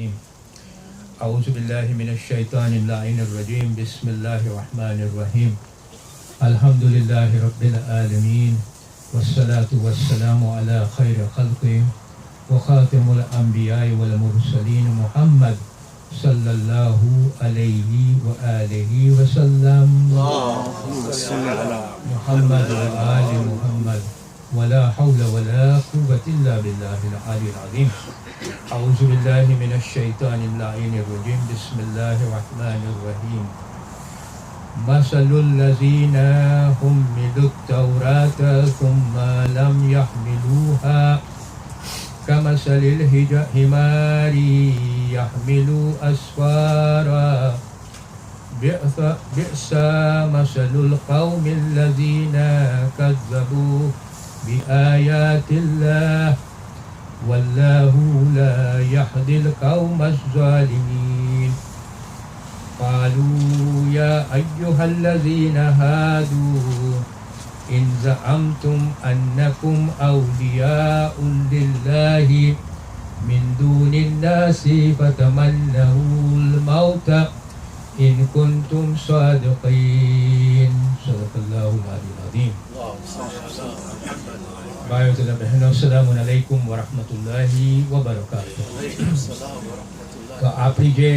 العظيم أعوذ بالله من الشيطان اللعين الرجيم بسم الله الرحمن الرحيم الحمد لله رب العالمين والصلاة والسلام على خير خلقه وخاتم الأنبياء والمرسلين محمد صلى الله عليه وآله وسلم اللهم صل على محمد وآل محمد ولا حول ولا قوة إلا بالله العلي العظيم أعوذ بالله من الشيطان اللعين الرجيم بسم الله الرحمن الرحيم مثل الذين حملوا التوراة ثم لم يحملوها كمثل الحمار يحمل أسفارا بئس مثل القوم الذين كذبوا بآيات الله والله لا يهدي القوم الظالمين قالوا يا أيها الذين هادوا إن زعمتم أنكم أولياء لله من دون الناس فتمنوا الموت إن كنتم صادقين صدق الله العلي العظيم भाइयों तथा बहनों अस्सलामु अलैकुम वरहमतुल्लाहि वबरकातुहू। तो आपकी जे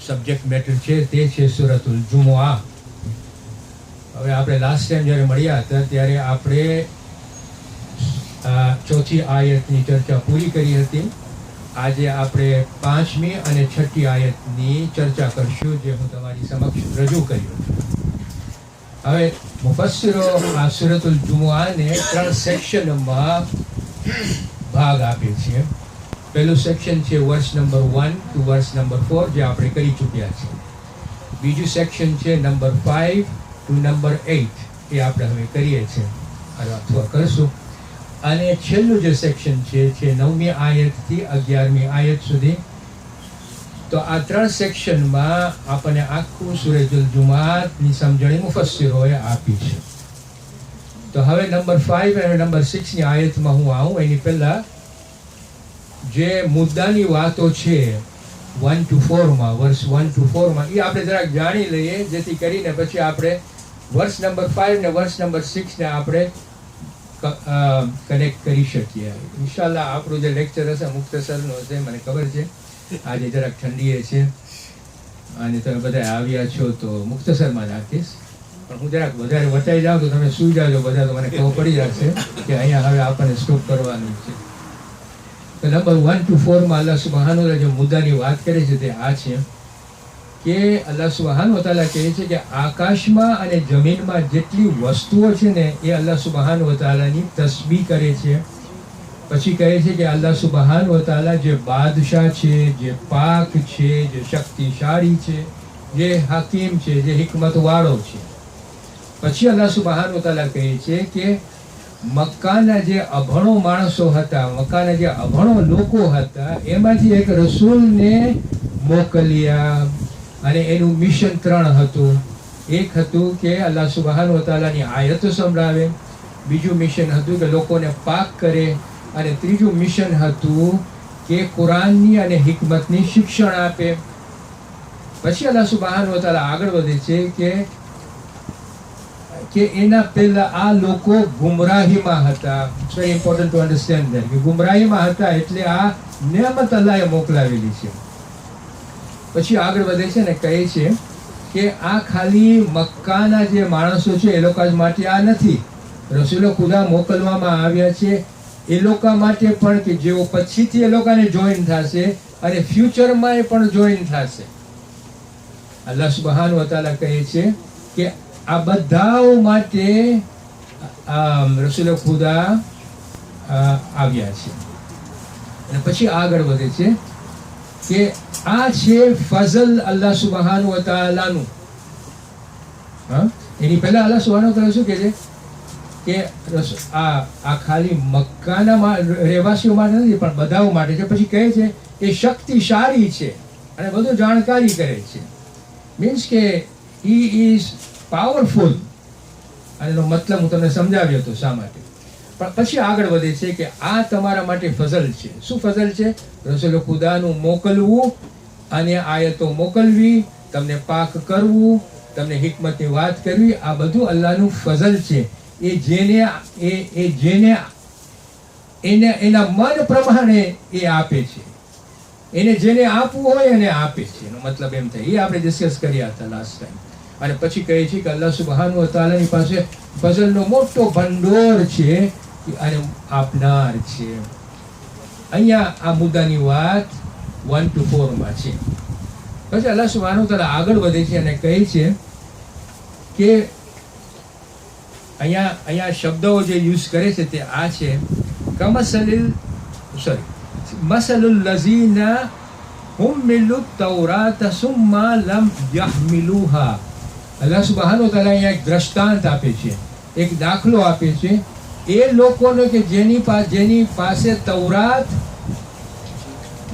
સબ્જેક્ટ મેટર છે તે છે સૂરતુલ જુમઆ। હવે આપણે લાસ્ટ ટાઈમ જ્યારે મળ્યા હતા ત્યારે આપણે ચોથી આયતની ચર્ચા પૂરી કરી હતી। આજે આપણે પાંચમી અને છઠ્ઠી આયતની ચર્ચા કરશું જે હું તમારી સમક્ષ રજૂ કર્યું છું। હવે મુફસ્સિરો આ સૂરતુલ જુમઆને ત્રણ સેક્શનમાં ભાગ આપે છે। પહેલું સેક્શન છે વર્સ નંબર 1 ટુ વર્સ નંબર 4 જે આપણે કરી ચૂક્યા છે। બીજું સેક્શન છે નંબર 5 ટુ નંબર 8 એ આપણે હવે કરીએ છીએ અથવા કરશું। અને છેલ્લું જે સેક્શન છે 9મી આયતથી 11મી આયત સુધી। તો આ ત્રણ સેક્શનમાં આપણને આખું સૂરતુલ જુમઆની સમજણી મુફસ્સિરોએ આપી છે। તો હવે નંબર 5 અને નંબર 6ની આયતમાં હું આવું એની પહેલા જે મુદ્દાની વાતો છે 1 to 4 માં વર્સ 1 to 4 માં એ આપણે જરાક જાણી લઈએ જેથી કરીને પછી આપણે વર્સ નંબર 5 ને વર્સ નંબર 6 ને આપણે કનેક્ટ કરી શકીએ। ઇન્શાલ્લાહ આપણું જે લેક્ચર હશે મુખ્તસરનો હશે મને ખબર છે આજે જરાક ઠંડીએ છે અને તમે બધા આવ્યા છો તો મુખ્તસરમાં નાખીશ પણ હું જરાક વધારે વટાઈ જાઉં તો તમે સુઈ જાજો બધા તો મને ખબર પડી જશે કે અહીંયા હવે આપણને સ્ટોપ કરવાનું છે। તો નંબર 1 to 4 માં અલ્લાહ સુબ્હાનહુ જે મુદ્દાની વાત કરે છે તે આ છે કે અલ્લાહ સુબ્હાનહુ તઆલા કહે છે કે આકાશમાં અને જમીનમાં જેટલી વસ્તુઓ છે ને એ અલ્લાહ સુબ્હાનહુ તઆલાની તસ્બીહ કરે છે। પછી કહે છે કે અલ્લાહ સુબ્હાનહુ તઆલા જે બાદશાહ છે જે પાક છે જે શક્તિશાળી છે જે હકીમ છે જે હિકમતવાળો છે। પછી અલ્લાહ સુબ્હાનહુ તઆલા કહે છે કે મક્કાના જે અભણો માણસો હતા મક્કાના જે અભણો લોકો હતા એમાંથી એક રસૂલને મોકલ્યા અને એનું મિશન ત્રણ હતું। એક હતું કે અલ્લાહ સુબ્હાનહુ તઆલાની આયતો સંભળાવે, બીજું મિશન હતું કે લોકોને પાક કરે અને ત્રીજું મિશન હતું કે કુરાનની અને હિકમતની શિક્ષણ આપે। પછી અલ્લાહ સુબ્હાનહુ તઆલા આગળ વધે છે કે એના પહેલા આ લોકો ગુમરાહીમાં હતા। It's very important to understand that કે ગુમરાહીમાં હતા એટલે આ નેમત અલ્લાહે મોકલાવેલી છે। પછી આગળ વધે છે ને કહે છે કે આ ખાલી મક્કાના જે માણસો છે એ લોકો માટે આ નથી, રસૂલો ખુદા મોકલવામાં આવ્યા છે એ લોકો માટે પણ કે જેઓ પછીથી એ લોકોને જોઈન થશે અને ફ્યુચરમાં એ પણ જોઈન થશે। અલ્લાહ સુબ્હાનહુ તઆલા કહે છે કે આ બધાઓ માટે રસૂલો ખુદા આવ્યા છે। અને પછી આગળ વધે છે કે આ છે ફઝલ અલ્લાહ સુબ્હાનહુ તઆલાનું। એની પહેલા અલ્લાહ સુબ્હાનહુ તઆલા શું કહે છે કે આ ખાલી મક્કાના રહેવાસીઓ માટે નથી પણ બધાઓ માટે છે। પછી કહે છે એ શક્તિશાળી છે અને બધું જાણકારી કરે છે। મીન્સ કે he is પાવરફુલ અને એનો મતલબ હું તમને સમજાવ્યો હતો શા માટે। પણ પછી આગળ વધે છે કે આ તમારા માટે ફઝલ છે. શું ફઝલ છે? રસૂલ ખુદાનું મોકલવું અને આયતો મોકલવી, તમને પાક કરવું, તમને હિકમતની વાત કરવી, આ બધું અલ્લાહનું ફઝલ છે. એ જેને એને એના મન પ્રમાણે એ આપે છે. એને જેને આપવું હોય એને આપે છે. એનો મતલબ એમ થાય. એ આપણે ડિસ્કસ કર્યા હતા લાસ્ટ ટાઈમ. અને પછી કહે છે કે અલ્લાહ સુબ્હાનહુ વ તઆલાની પાસે ફઝલનો મોટો ભંડોળ છે અને આપનાર છે. અહીંયા આ મુદ્દાની વાત 1 to 4 માં છે. પછી અલ્લાહ સુબ્હાનહુ વ તઆલા આગળ વધે છે અને કહે છે કે અહીંયા શબ્દો જે યુઝ કરે છે તે આ છે, મસલુલ લઝીના હુમ્મિલુ તૌરાત સુમ્મા લમ યહમિલુહા. અલ્લાહ સુબ્હાનહુ વ તઆલા અહીંયા એક દ્રષ્ટાંત આપે છે, એક દાખલો આપે છે એ લોકોનો કે જેની પાસે તૌરાત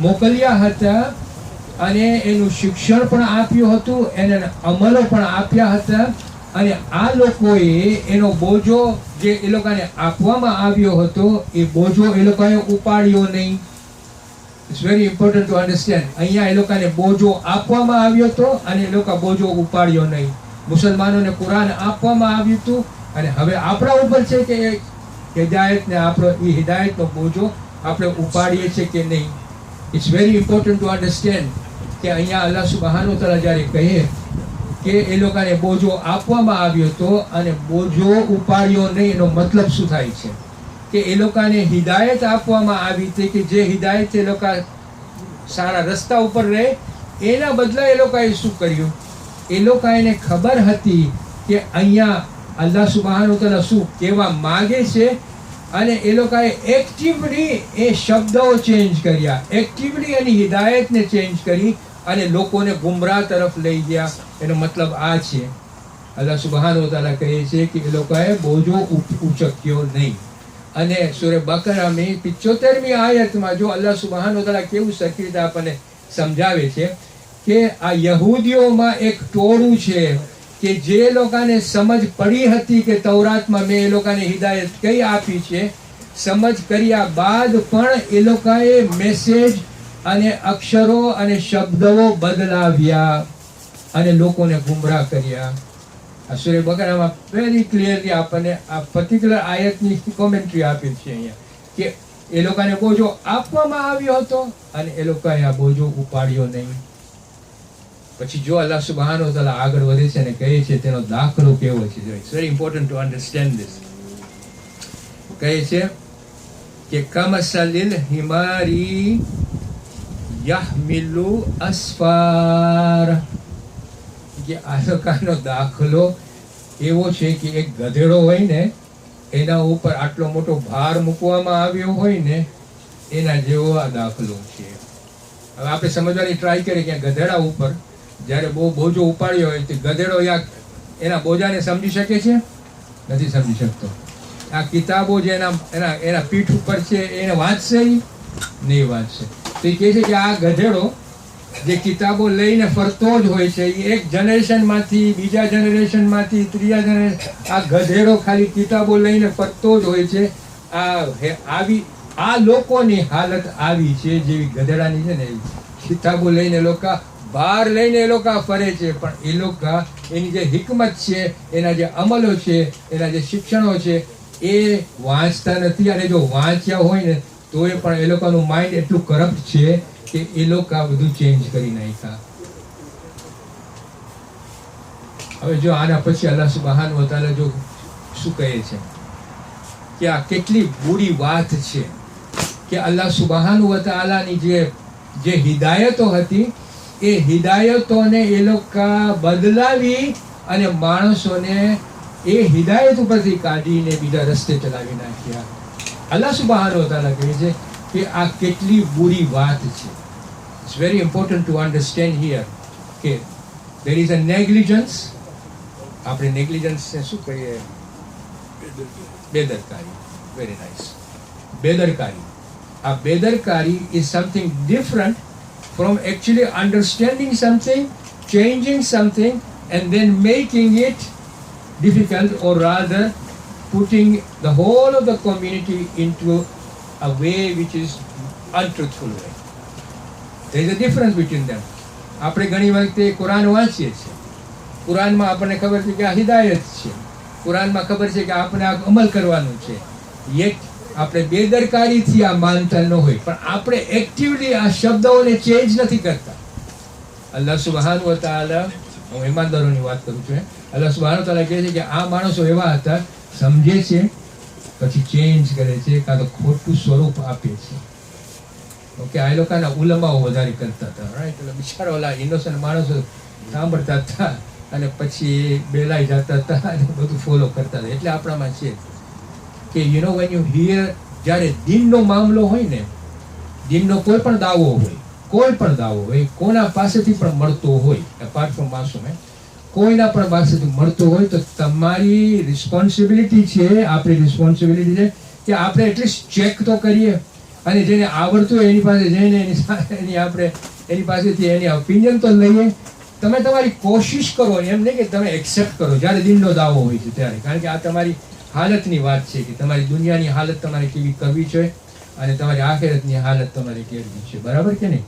મોકલ્યા હતા અને એનું શિક્ષણ પણ આપ્યું હતું, એને અમલો પણ આપ્યા હતા, અને આ લોકોએ એનો બોજો જે એ લોકોને આપવામાં આવ્યો હતો એ બોજો એ લોકોએ ઉપાડ્યો નહીં. It's very important to understand. અહીંયા એ લોકોને બોજો આપવામાં આવ્યો હતો અને એ લોકો બોજો ઉપાડ્યો નહીં. મુસલમાનોને કુરાન આપવામાં આવ્યું હતું અને હવે આપણા ઉપર છે કે હિદાયતને આપણો એ હિદાયતનો બોજો આપણે ઉપાડીએ છીએ કે નહીં. It's very important to understand કે અહીંયા અલ્લાહ સુબ્હાનહુ વ તઆલા જ્યારે કહે કે એ લોકોને બોજો આપવામાં આવ્યો હતો અને બોજો ઉપાડ્યો નહીં, એનો મતલબ શું થાય છે કે એ લોકોને હિદાયત આપવામાં આવી હતી કે જે હિદાયત એ લોકો સારા રસ્તા ઉપર રહે, એના બદલે એ લોકોએ શું કર્યું? એ લોકોને ખબર હતી કે અહીંયા અલ્લાહ સુબ્હાનહુ વ તઆલા શું કહેવા માગે છે અને એ લોકોએ એક્ટિવલી એ શબ્દો ચેન્જ કર્યા, એક્ટિવલી એની હિદાયતને ચેન્જ કરી અને લોકોને ગુમરાહ તરફ લઈ ગયા. એનો મતલબ આ છે. અલ્લાહ સુબ્હાનહુ વ તઆલા કહે છે કે એ લોકોએ બોજો ઉચક્યો નહીં. અને સૂરે બકરાની 75મી આયતમાં જો અલ્લાહ સુબ્હાનહુ વ તઆલા કેવું સરખી રીતે આપણને સમજાવે છે કે આ યહૂદીઓમાં એક ટોળું છે કે જે લોકોને સમજ પડી હતી કે તૌરાતમાં મેં એ લોકોને હિદાયત કઈ આપી છે, સમજ કર્યા બાદ પણ એ લોકોએ મેસેજ અને અક્ષરો અને શબ્દો બદલાવ્યા અને લોકોને ગુમરાહ કર્યા. આ સૂરે બકરામાં વેરી ક્લિયરલી આપણને આ પર્ટિક્યુલર આયતની કોમેન્ટ્રી આપી છે અહીંયા કે એ લોકોને બોજો આપવામાં આવ્યો હતો અને એ લોકોએ આ બોજો ઉપાડ્યો નહીં. પછી જો અલ્લાહ સુબ્હાનહુ વ તઆલા આગળ વધે છે અને કહે છે તેનો દાખલો કેવો છે. It's very important to understand this. કહે છે કે કમસલિલ હિમારી યહમિલુ અસ્ફાર. કે આ લોકોનો દાખલો એવો છે કે એક ગધેડો હોય ને એના ઉપર આટલો મોટો ભાર મૂકવામાં આવ્યો હોય ને એના જેવો આ દાખલો છે. હવે આપણે સમજવાની ટ્રાય કરીએ કે ગધેડા ઉપર જ્યારે બહુ બોજો ઉપાડ્યો હોય તો ગધેડો એના બોજાને સમજી શકે છે? નથી સમજી શકતો. આ કિતાબો જે એના પીઠ ઉપર છે એને વાંચશે? નહીં વાંચશે. તો એ કહે છે કે આ ગધેડો જે કિતાબો લઈને ફરતો જ હોય છે, એ એક જનરેશનમાંથી બીજા જનરેશનમાંથી ત્રીજા જનરેશન, આ ગધેડો ખાલી કિતાબો લઈને ફરતો જ હોય છે. આ લોકોની હાલત આવી છે જેવી ગધેડાની છે ને, કિતાબો લઈને લોકો બહાર લઈને એ લોકો ફરે છે, પણ એ લોકો એની જે હિકમત છે, એના જે અમલો છે, એના જે શિક્ષણો છે એ વાંચતા નથી. અને જો વાંચ્યા હોય ને તો એ પણ એ લોકોનું માઇન્ડ એટલું કરપ્ટ છે કે એ લોકો આ બધું ચેન્જ કરી નાખ્યા. હવે જો આના પછી અલ્લાહ સુબ્હાનહુ વ તઆલા જો શું કહે છે કે આ કેટલી બુરી વાત છે કે અલ્લાહ સુબ્હાનહુ વ તઆલાની જે હિદાયતો હતી એ હિદાયતોને એ લોકો બદલાવી અને માણસોને એ હિદાયત ઉપરથી કાઢીને બીજા રસ્તે ચલાવી નાખ્યા. અલ્લાહ સુબ્હાનહુ વ તઆલા કહે છે કે આ કેટલી બુરી વાત છે. It's very important to understand here કે દેર ઇઝ અ નેગ્લિજન્સ. આપણે નેગ્લિજન્સને શું કહીએ? બેદરકારી. Very nice. બેદરકારી. આ બેદરકારી is something different from actually understanding something, changing something and then making it difficult or rather putting the whole of the community into a way which is untruthful way. There is a difference between them. આપણે ઘણી વખતે કુરાન વાંચીએ છીએ, કુરાનમાં આપણને ખબર છે કે આ હિદાયત છે, કુરાનમાં ખબર છે કે આપણે આ અમલ કરવાનું છે, યet આપણે બેદરકારીથી આ માનતા ન હોય, પણ આપણે એક્ટિવલી આ શબ્દોને ચેન્જ નથી કરતા. અલ્લાહ સુબ્હાનહુ વ તઆલા, હું ઈમાનદારોની વાત કરું છું, અલ્લાહ સુબ્હાનહુ વ તઆલા કહે છે કે આ માણસો એવા હતા, સમજે છે પછી ચેન્જ કરે છે, કાં તો ખોટું સ્વરૂપ આપે છે. ઓકે, આ લોકોના ઉલમાઓ વધારે કરતા હતા, રાઈટ? એટલે બિચારા ઓલા ઇનોસન્ટ માણસો સાંભળતા હતા અને પછી બેલાઈ જતા હતા અને બધું ફોલો કરતા હતા. એટલે આપણામાં છે કે you know when you hear, જ્યારે દીનનો મામલો હોય ને, દીનનો કોઈ પણ દાવો હોય, કોના પાસેથી પણ મળતો હોય, અપાર્ટ ફ્રોમ માસૂમ, કોઈના પણ પાસેથી મળતો હોય, તો તમારી રિસ્પોન્સિબિલિટી છે, આપણી રિસ્પોન્સિબિલિટી છે કે આપણે એટલીસ્ટ ચેક તો કરીએ, અને જેને આવડતું હોય એની પાસે જઈને એની પાસેથી એની ઓપિનિયન તો લઈએ. તમે તમારી કોશિશ કરો, એમ નહીં કે તમે એક્સેપ્ટ કરો જ્યારે દિનનો દાવો હોય છે ત્યારે, કારણ કે આ તમારી હાલતની વાત છે કે તમારી દુનિયાની હાલત તમારે કેવી કરવી છે અને તમારી આખિરતની હાલત તમારે કેવી છે, બરાબર કે નહીં?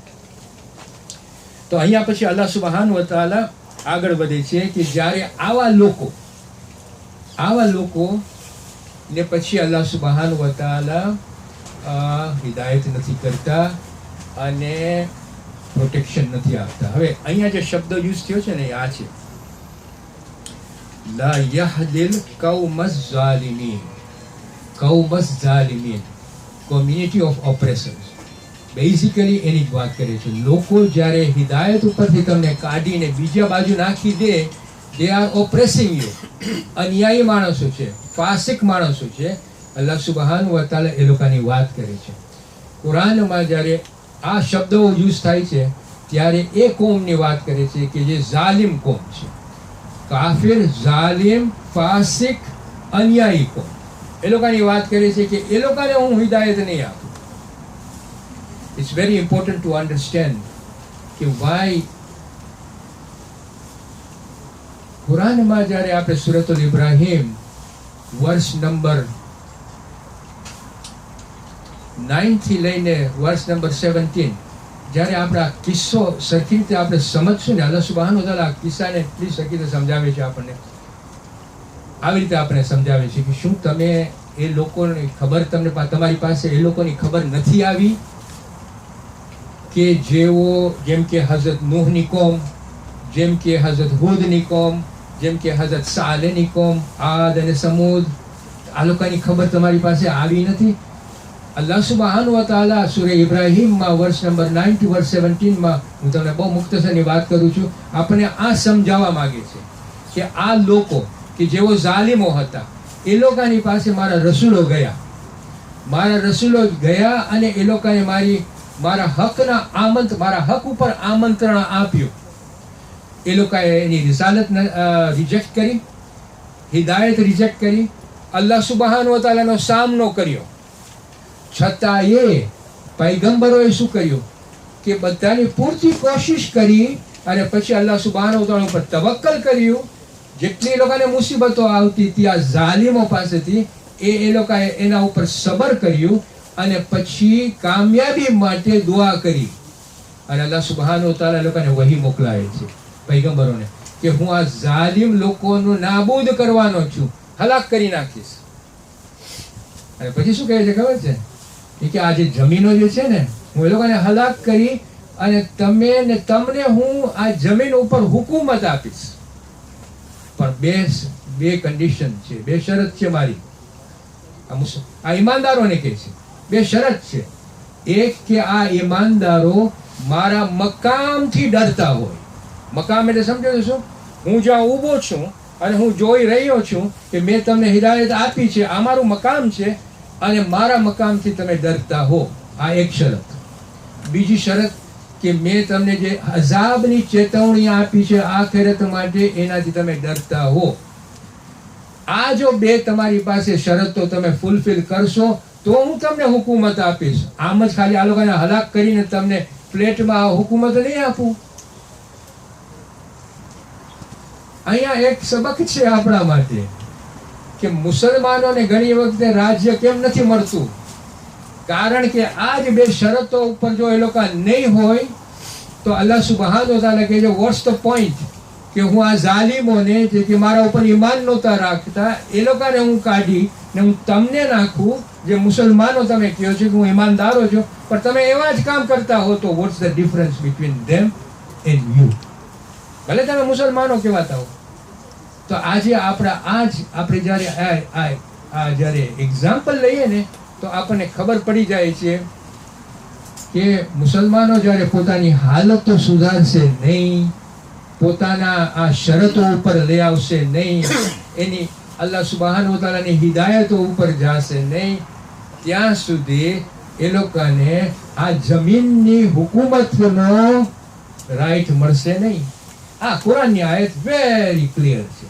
તો અહીંયા પછી અલ્લાહ સુબ્હાનહુ વ તઆલા આગળ વધે છે કે જ્યારે આવા લોકો ને પછી અલ્લાહ સુબ્હાનહુ વ તઆલા હિદાયત નથી કરતા અને પ્રોટેક્શન નથી આપતા. હવે અહીંયા જે શબ્દ યુઝ થયો છે ને એ આ છે, લા યહદિલ કૌમસ ઝાલિમીન, કોમ્યુનિટી ઓફ ઓપરેશન્સ. બેઝિકલી એની જ વાત કરે છે. લોકો જ્યારે હિદાયત ઉપરથી તમને કાઢીને બીજા બાજુ નાખી દે, દે આર ઓપ્રેસિંગ યુ. અન્યાયી માણસો છે, ફાસિક માણસો છે. અલ્લાહ સુબ્હાનહુ વ તઆલા એ લોકોની વાત કરે છે. કુરાનમાં જ્યારે આ શબ્દો યુઝ થાય છે ત્યારે એ કોમની વાત કરે છે કે જે ઝાલિમ કોમ છે, કાફિર, ઝાલિમ, ફાસિક, અન્યાયી કોમ. એ લોકોની વાત કરે છે કે એ લોકોને હું હિદાયત નહીં આપું. It's very important to understand કે વાય કુરાનમાં જ્યારે આપણે સૂરતુલ ઇબ્રાહીમ વર્ષ નંબર 9 થી લઈને વર્ષ નંબર 17, જ્યારે આપણે આ કિસ્સો સરખી રીતે આપણે સમજશું ને, અલ્લાહ સુબ્હાનહુ વ તઆલા આ કિસ્સાને એટલી સરખી રીતે સમજાવે છે આપણને, આવી રીતે આપણે સમજાવે છે કે શું તમે એ લોકોની ખબર, તમારી પાસે એ લોકોની ખબર નથી આવી કે જેઓ, જેમ કે હઝરત નૂહની કોમ, જેમ કે હઝરત હૂદની કોમ, જેમ કે હઝરત સાલેહની કોમ, આદ અને સમૂદ, આ લોકોની ખબર તમારી પાસે આવી નથી? અલ્લાહ સુબ્હાનહુ વ તઆલા સૂરે ઇબ્રાહીમમાં વર્ષ નંબર 9 થી વર્ષ 17માં, હું તમને બહુ મુખ્તસરની વાત કરું છું, આપણને આ સમજાવવા માંગે છે કે આ લોકો કે જેઓ ઝાલિમો હતા, એ લોકોની પાસે મારા રસૂલો ગયા અને એ લોકોએ મારા હક ઉપર આમંત્રણ આપ્યું. એ લોકોએ એની રિસાલત રિજેક્ટ કરી, હિદાયત રિજેક્ટ કરી, અલ્લાહ સુબ્હાનહુ વ તઆલાનો સામનો કર્યો. છતાં એ પૈગંબરોએ શું કર્યું કે બધાની પૂરતી કોશિશ કરી અને પછી અલ્લાહ સુબ્હાનહુ વ તઆલા ઉપર તવક્કલ કર્યું. જેટલી લોકોને મુસીબતો આવતી હતી આ ઝાલિમો પાસેથી, એ લોકોએ એના ઉપર સબર કર્યું અને પછી કામયાબી માટે દુઆ કરી. અને અલ્લાહ સુબ્હાનહુ વ તઆલા લોકોને વહી મોકલાવે છે, પૈગંબરોને, કે હું આ ઝાલિમ લોકોનું નાબૂદ કરવાનો છું, હલાક કરી નાખીશ. અને પછી શું કહે છે ખબર છે? કે આ જે જમીનો જે છે ને, હું એ લોકોને હલાક કરી અને તમને હું આ જમીન ઉપર હુકુમત આપીશ, પણ બે કન્ડિશન છે, બે શરત છે મારી. આ ઈમાનદારોને કહે છે, બે શરત છે. એક કે આ ઈમાનદારો મારા મકામથી ડરતા હોય. મકામ એટલે સમજો છો, હું જ્યાં ઊભો છું અને હું જોઈ રહ્યો છું કે મેં તમને હિદાયત આપી છે, આ મારું મકામ છે અને મારા મકામથી તમે ડરતા હો. આ એક શરત. બીજી શરત કે મેં તમને જે અઝાબની ચેતવણી આપી છે આખિરત માટે, એનાથી તમે ડરતા હો. આ જો બે તમારી પાસે શરતો તમે ફૂલફિલ કરશો તો હું તમને હુકુમત આપીશ. આમ જ ખાલી આ લોકોને હલાક કરીને તમને ફ્લેટમાં હુકુમત નહીં આપું. અહીંયા એક સબક છે આપણા માટે કે મુસલમાનોને ઘણી વખતે રાજ્ય કેમ નથી મળતું, કારણ કે આ જ બે શરતો ઉપર જો એ લોકો નહીં હોય તો અલ્લાહ સુબહાન વ તઆલા કહે છે વોટ્સ ધ પોઈન્ટ, કે હું આ ઝાલિમોને જે કે મારા ઉપર ઈમાન નહોતા રાખતા એ લોકોને હું કાઢી ને હું તમને નાખું, જે મુસલમાનો તમે કહો છો કે હું ઈમાનદારો છું પણ તમે એવા જ કામ કરતા હો, તો what's the difference between them and you. ભલે તમે મુસલમાનો કહેવાતા હો. તો આજે આપણે જ્યારે એક્ઝામ્પલ લઈએ ને તો આપણને ખબર પડી જાય છે કે મુસલમાનો જ્યારે પોતાની હાલતો સુધારશે નહીં, પોતાના આ શરતો ઉપર લઈ આવશે નહીં, એની અલ્લાહ સુબહાન વ તઆલાની હિદાયતો ઉપર જશે નહીં, ત્યાં સુધી એ લોકોને આ જમીનની હુકુમતનો રાઈટ મળશે નહીં. આ કુરાનની આયત વેરી ક્લિયર છે.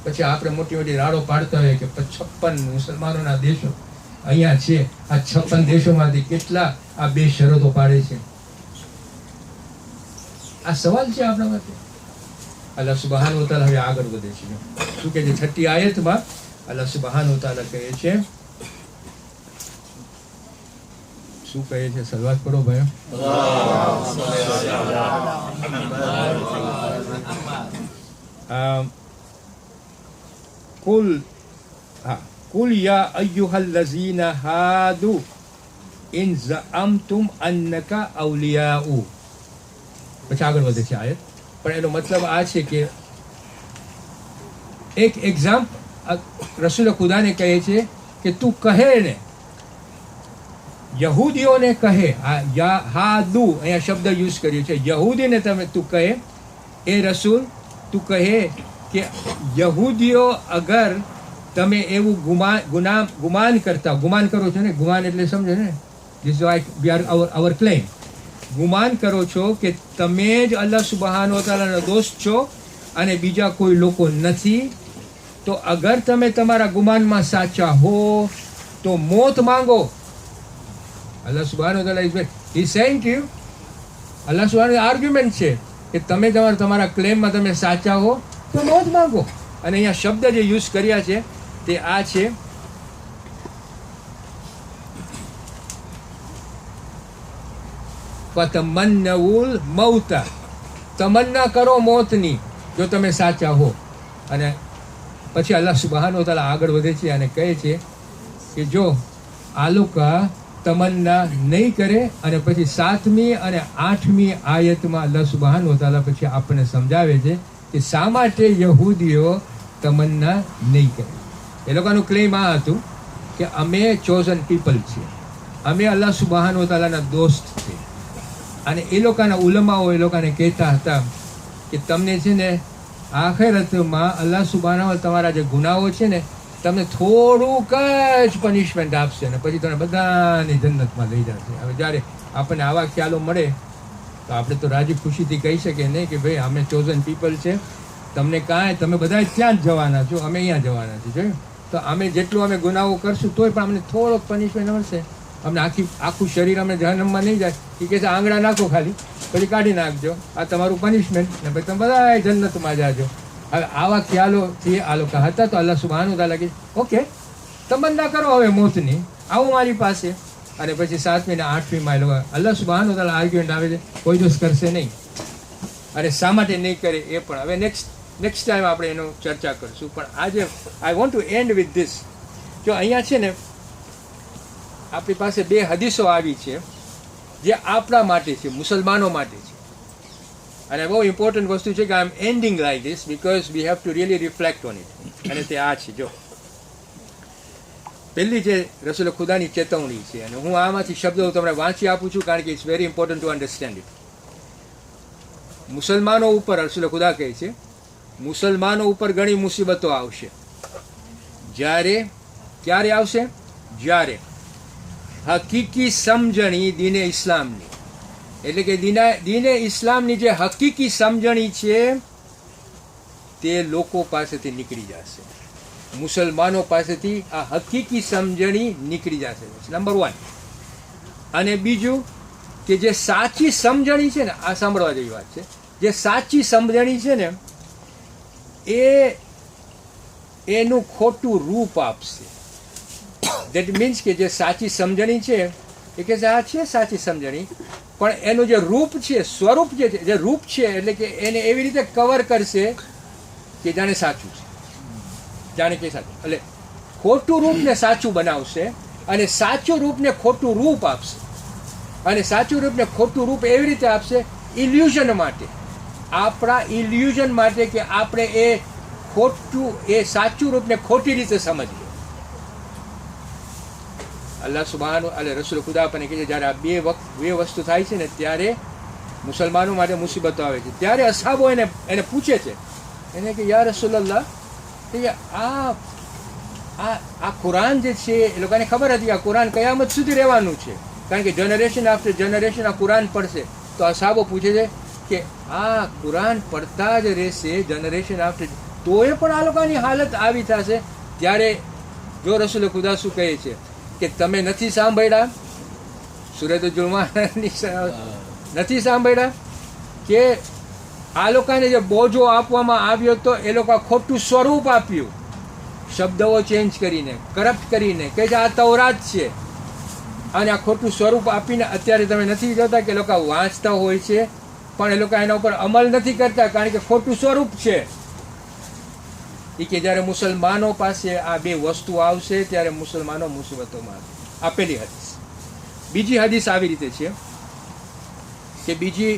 પછી આપણે મોટી મોટી રાડો પાડતા હોય કે 56 મુસલમાનોના દેશો અહીંયા છે, આ 56 દેશોમાંથી કેટલા આ બે શરતો પાડે છે? આ સવાલ છે આપણા માટે. અલ્લાહ સુબહાન વ તઆલા હવે આગળ વધે છે. શું કહે છે 6ઠી આયતમાં? અલ્લાહ સુબહાન વ તઆલા કહે છે, શું કહે છે? સલવાત કરો ભાઈ. કુલ યા અય્યુહલ લઝીના હાદુ ઇન ઝઅમતુમ અન્નકા અવલિયાઉ. પછી આગળ વધે છે આયત, પણ એનો મતલબ આ છે કે એક એક્ઝામ્પલ રસૂલ ખુદાને કહે છે કે તું કહે ને, યહૂદીઓને કહે, હાદુ અહીંયા શબ્દ યુઝ કર્યો છે, યહૂદીને તું કહે, એ રસૂલ તું કહે કે યહૂદીઓ અગર તમે એવું ગુમાન કરો છો ને, ગુમાન એટલે સમજો ને, this is we are our claim, ગુમાન કરો છો કે તમે જ અલ્લાહ સુબહાન વ તઆલાના દોસ્ત છો અને બીજા કોઈ લોકો નથી, તો અગર તમે તમારા ગુમાનમાં સાચા હો તો મોત માંગો. અલ્લાહ સુબહાન વ તઆલા ઇઝ સેઇંગ ટુ યુ, અલ્લાહ સુબહાન આર્ગ્યુમેન્ટ છે કે તમે તમારા ક્લેમમાં તમે સાચા હો તો મોત માંગો. અને અહીંયા શબ્દ જે યુઝ કર્યા છે તે આ છે, ફતમન્નઉલ મૌતા, તમન્ના કરો મોતની જો તમે સાચા હો. અને પછી અલ્લાહ સુબહાન વ તઆલા આગળ વધે છે અને કહે છે કે જો આ લોકો તમન્ના નહીં કરે, અને પછી 7મી અને 8મી આયતમાં અલ્લાહ સુબહાન વ તઆલા પછી આપણને સમજાવે છે કે શા માટે યહૂદીઓ તમન્ના નહીં કરે. એ લોકોનું ક્લેમ આ હતું કે અમે ચોઝન પીપલ છીએ, અમે અલ્લાહ સુબહાન વ તઆલાના દોસ્ત છીએ. અને એ લોકોના ઉલમાઓ એ લોકોને કહેતા હતા કે તમને છે ને આખિરતમાં અલ્લાહ સુબહાન વ તમારા જે ગુનાઓ છે ને તમને થોડુંક જ પનિશમેન્ટ આપશે અને પછી તમને બધાની જન્નતમાં લઈ જશે. હવે જ્યારે આપણને આવા ખ્યાલો મળે તો આપણે તો રાજી ખુશીથી કહી શકીએ નહીં કે ભાઈ અમે ચોઝન પીપલ છે, તમને કાંઈ, તમે બધા ત્યાં જ જવાના છો, અમે અહીંયા જવાના છીએ. જોયું તો અમે જેટલું અમે ગુનાઓ કરશું તોય પણ અમને થોડોક પનિશમેન્ટ મળશે. અમને આખું શરીર અમને જહન્નમમાં નહીં જાય. એ કહે છે આંગળા નાખો ખાલી, પછી કાઢી નાખજો, આ તમારું પનિશમેન્ટ, ને પછી તમે બધા જન્નતમાં જાજો. હવે આવા ખ્યાલોથી આ લોકો હતા. તો અલ્લાહ સુબહાન વ તઆલા કહે ઓકે તમન્ના કરો હવે મોતની, આવો મારી પાસે. અને પછી 7મી અને 8મીમાં એ લોકો અલ્લાહ સુબહાન વ તઆલા આર્ગ્યુમેન્ટ આવે છે કોઈ દોષ કરશે નહીં. અને શા માટે નહીં કરે એ પણ હવે નેક્સ્ટ ટાઈમ આપણે એનો ચર્ચા કરીશું. પણ આજે I want to and with this. જો અહીંયા છે ને આપણી પાસે 2 હદીસો આવી છે જે આપણા માટે છે, મુસલમાનો માટે છે. અને બહુ ઇમ્પોર્ટન્ટ વસ્તુ છે કે I am ending like this because we have to really reflect on it. અને તે આ છે, જો પહેલી જે રસૂલ ખુદાની ચેતવણી છે, અને હું આમાંથી શબ્દો તમને વાંચી આપું છું કારણ કે it's very important to understand it. મુસલમાનો ઉપર રસૂલ ખુદા કહે છે મુસલમાનો ઉપર ઘણી મુસીબતો આવશે. ક્યારે આવશે? જ્યારે હકીકી સમજણી દીને ઇસ્લામની, એટલે કે દીને ઇસ્લામની જે હકીકી સમજણી છે તે લોકો પાસેથી નીકળી જશે. મુસલમાનો પાસેથી આ હકીકી સમજણી નીકળી જશે, નંબર 1. અને બીજું કે જે સાચી સમજણી છે ને, આ સાંભળવા જેવી વાત છે, જે સાચી સમજણી છે ને એનું ખોટું રૂપ આપશે. દેટ મીન્સ કે જે સાચી સમજણી છે એ કે આ છે સાચી સમજણી, પણ એનું જે રૂપ છે, સ્વરૂપ જે રૂપ છે, એટલે કે એને એવી રીતે કવર કરશે કે જાણે સાચું છે, જાણે કે સાચું. એટલે ખોટું રૂપને સાચું બનાવશે અને સાચું રૂપને ખોટું રૂપ આપશે. અને સાચું રૂપને ખોટું રૂપ એવી રીતે આપશે ઇલ્યુઝન માટે, આપણા ઇલ્યુઝન માટે, કે આપણે એ ખોટું એ સાચું રૂપને ખોટી રીતે સમજીએ. અલ્લાહ સુબહાનું એટલે રસૂલ ખુદા આપણને કહે છે જ્યારે આ બે વસ્તુ થાય છે ને ત્યારે મુસલમાનો માટે મુસીબતો આવે છે. ત્યારે અસાબો એને પૂછે છે, એને કે યા રસૂલલ્લાહ, કે આ કુરાન જે છે એ લોકોને ખબર હતી આ કુરાન કયામત સુધી રહેવાનું છે, કારણ કે જનરેશન આફ્ટર જનરેશન આ કુરાન પડશે. તો અસાબો પૂછે છે કે આ કુરાન પડતા જ રહેશે જનરેશન આફ્ટર, તોય પણ આ લોકોની હાલત આવી થશે. ત્યારે જો રસૂલ ખુદા શું કહે છે કે તમે નથી સાંભળ્યા, સૂરત જુમાની નથી સાંભળ્યા કે આ લોકોને જે બોજો આપવામાં આવ્યો તો એ લોકો ખોટું સ્વરૂપ આપ્યું, શબ્દો ચેન્જ કરીને, કરપ્ટ કરીને, કે આ તૌરાત છે, અને આ ખોટું સ્વરૂપ આપીને અત્યારે તમે નથી જોતા કે લોકો વાંચતા હોય છે પણ એ લોકો એના ઉપર અમલ નથી કરતા, કારણ કે ખોટું સ્વરૂપ છે. એ કે જ્યારે મુસલમાનો પાસે આ બે વસ્તુ આવશે ત્યારે મુસલમાનો મુસીબતોમાં આવશે. આ પહેલી હદીસ. બીજી હદીસ આવી રીતે છે કે બીજી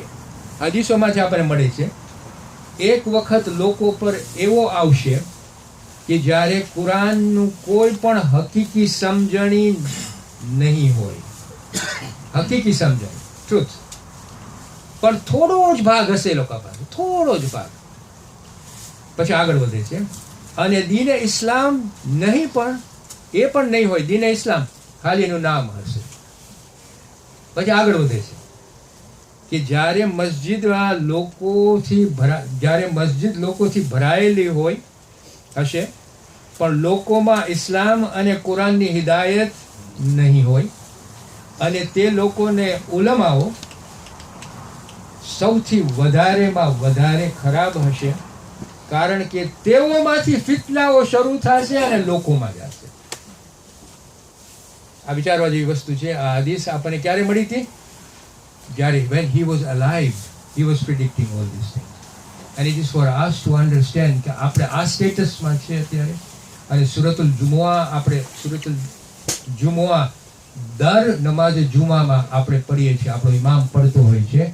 હદીસોમાંથી આપણને મળે છે એક વખત લોકો પર એવો આવશે કે જ્યારે કુરાનનું કોઈ પણ હકીકી સમજણી નહીં હોય, હકીકી સમજણી, ટ્રુથ, પણ થોડો જ ભાગ હશે એ લોકો પાસે, થોડો જ ભાગ. પછી આગળ વધે છે અને દીને ઇસ્લામ નહીં, પણ એ પણ નહીં હોય દીને ઇસ્લામ, ખાલી એનું નામ હશે. પછી આગળ વધે છે કે જ્યારે મસ્જિદ લોકોથી ભરાયેલી હોય હશે પણ લોકોમાં ઇસ્લામ અને કુરાનની હિદાયત નહીં હોય, અને તે લોકોને ઉલમાઓ સૌથી વધારેમાં વધારે ખરાબ હશે, કારણ કે તેઓમાંથી ફિતનાઓ શરૂ થશે અને લોકોમાં જશે. આ વિચારવા જેવી વસ્તુ છે. આ હદીસ આપણને ક્યારે મળી હતી? જ્યારે when he was alive he was predicting all these things, and it is for us to understand કે આપણે આ સ્ટેટસમાં છે અત્યારે. અને સૂરતુલ જુમુઆ દર નમાઝ જુમામાં આપણે પઢીએ છીએ, આપણો ઇમામ પડતો હોય છે.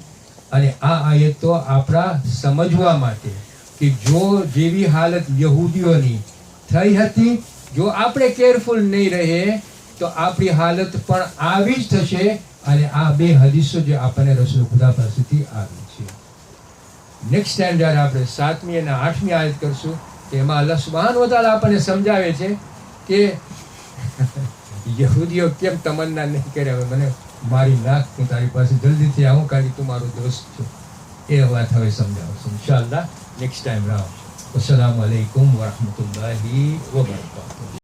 અને આ આયતો આપણા સમજવા માટે કે જો જેવી હાલત યહૂદીઓની થઈ હતી, જો આપણે કેરફુલ નહીં રહે તો આપણી હાલત પણ આવી જ થશે. અને આ બે હદીસો જે આપણને રસૂલ ખુદા પાસેથી આવી છે. નેક્સ્ટ ટાઈમ જ્યારે આપણે 7મી અને 8મી આયત કરશું તો એમાં અલ્લાહ સુબ્હાનહુ વ તઆલા આપણને સમજાવે છે કે યહૂદીઓ કેમ તમન્ના નહીં કરે, હવે મને મારી નાખ, હું તારી પાસે જલ્દીથી આવું, કારણ કે તું મારો દોસ્ત છો. એ વાત હવે સમજાવશે ઇન્શાઅલ્લાહ નેક્સ્ટ ટાઈમ રાવ. અસ્સલામુ અલૈકુમ વરહમતુલ્લાહિ વબરકાતુહુ.